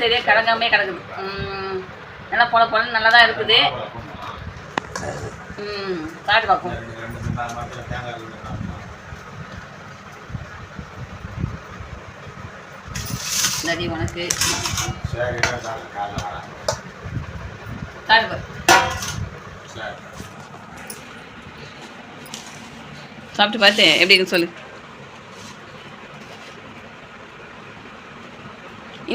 சரியா கிடங்காமே கிடக்குது. நல்லா பொல பொலன்னு நல்லா தான் இருக்குது. சாப்பிட்டு பார்ப்போம். நதி உனக்கு சாப்பிட்டு பார்த்து எப்படின்னு சொல்லு.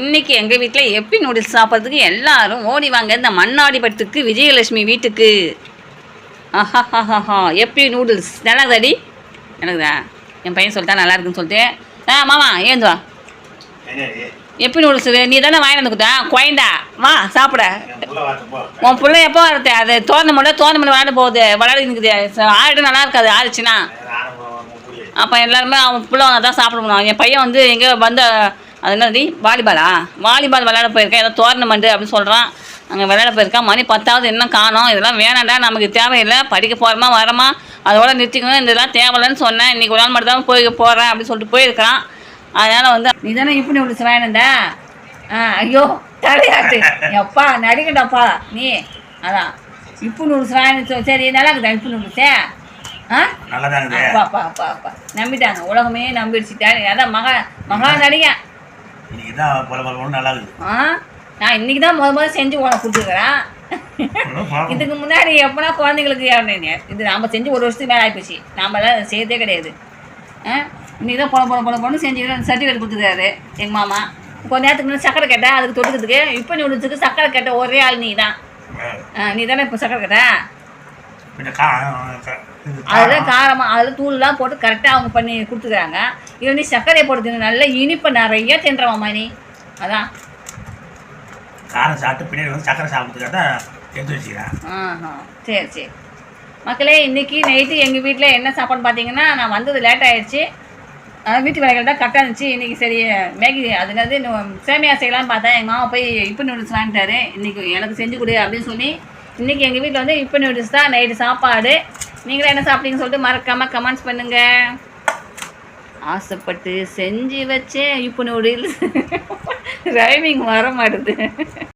இன்றைக்கி எங்கள் வீட்டில் எப்பி நூடுல்ஸ் சாப்பிட்றதுக்கு எல்லாரும் ஓடி வாங்க இந்த மண்ணாடிப்பட்டுக்கு விஜயலட்சுமி வீட்டுக்கு. ஆஹாஹாஹா எப்பி நூடுல்ஸ் நல்லா இருக்குதாடி? எனக்குதா என் பையன் சொல்லிட்டா நல்லா இருக்குன்னு சொல்லிட்டு மாமா ஏந்துவா எப்பி நூடுல்ஸ் நீ தானே வாங்கி வந்து கொடுத்தா குழந்தா வா சாப்பிட. உன் பிள்ளை எப்போ வரது? அது தோரணமெண்ட் விளையாட போகுது விளையாடி இருக்குது. ஆடிட்டு நல்லா இருக்காது ஆடிச்சுன்னா. அப்போ எல்லாருமே அவன் பிள்ளை தான் சாப்பிடணும். என் பையன் வந்து எங்கேயோ வந்து அது என்னது வாலிபால் விளையாட போயிருக்கேன். ஏதோ டோர்னமெண்ட்டு அப்படின்னு சொல்கிறான். அங்கே விளையாட போயிருக்கான். மணி 10வது இன்னும் காணோம். இதெல்லாம் வேணாண்டா, நமக்கு தேவையில்லை. படிக்க போகிறோமா வரமா அதோட நிறுத்திக்கணும். இதெல்லாம் தேவையில்லைன்னு சொன்னேன். இன்றைக்கி ஒரு நாள் மட்டும் தான் போகிறேன் அப்படின்னு சொல்லிட்டு போயிருக்கிறான். அதனால் வந்து நீ தானே இப்படி நூடுல்ஸ் வேணுண்டா? ஐயோ தலையாட்டு எப்பா நடிக்கண்டாப்பா நீ. அதான் இப்போ நூடுல்ஸ் வேணும். சரி நல்லா இருக்குதா இப்போ நூடுல்ஸே? அப்பா நம்பிட்டாங்க. உலகமே நம்பிடுச்சுட்டாரு. அதான் மகா நடிகை. நான் இன்னைக்கு தான் முதல் செஞ்சு உனக்கு கொடுத்துருக்குறேன். இதுக்கு முன்னாடி எப்போனா குழந்தைங்களுக்கு இது நம்ம செஞ்சு ஒரு வருஷத்துக்கு மேலே ஆகிப்போச்சு. நாம் எல்லாம் செய்யறதே கிடையாது. இன்னைக்கு தான் பொண்ணு செஞ்சு சர்டிஃபிகேட் கொடுத்துருக்காரு எங்கள் மாமா. கொஞ்ச நேரத்துக்கு முன்னாடி சக்கரை கேட்டேன் அதுக்கு தொடுக்கிறதுக்கு. இப்போ நீ ஒன்றுத்துக்கு சக்கரை கேட்ட ஒரே ஆள் நீ தான். நீ தானே இப்போ சக்கரை கேட்ட? அதில் காரமாக அதில் தூள்லாம் போட்டு கரெக்டாக அவங்க பண்ணி கொடுத்துக்கிறாங்க. இது நீ சர்க்கரையை போட்டு தின்னு நல்ல இனிப்பை நிறைய தின்றவாம்மா நீ. அதான் காரம் சாப்பிட்டு பின்னாடி வந்து சக்கரை சாப்பிட்டுக்காக எடுத்து வச்சுக்கிறேன். சரி மக்களே, இன்றைக்கி நைட்டு எங்கள் வீட்டில் என்ன சாப்பாடுன்னு பார்த்தீங்கன்னா, நான் வந்தது லேட் ஆகிடுச்சு. வீட்டு வேலைகள் தான் கரெக்டாக இருந்துச்சு. இன்றைக்கி சரி மேகி அதுலேருந்து சேமியா செய்யலான்னு பார்த்தேன். எங்கள் மாமா போய் இப்போ நூடுல்ஸ் வாங்கிட்டாரு. இன்றைக்கி எனக்கு செஞ்சு கொடு அப்படின்னு சொல்லி இன்றைக்கி எங்கள் வீட்டில் வந்து இப்போ நூடுல்ஸ் தான் நைட்டு சாப்பாடு. நீங்களும் என்ன சாப்பிட்டீங்கன்னு சொல்லிட்டு மறக்காமல் கமெண்ட்ஸ் பண்ணுங்கள். ஆசைப்பட்டு செஞ்சு வச்சேன் இப்போ நூடுல்ஸ் ரைமிங் வர மாட்டுது.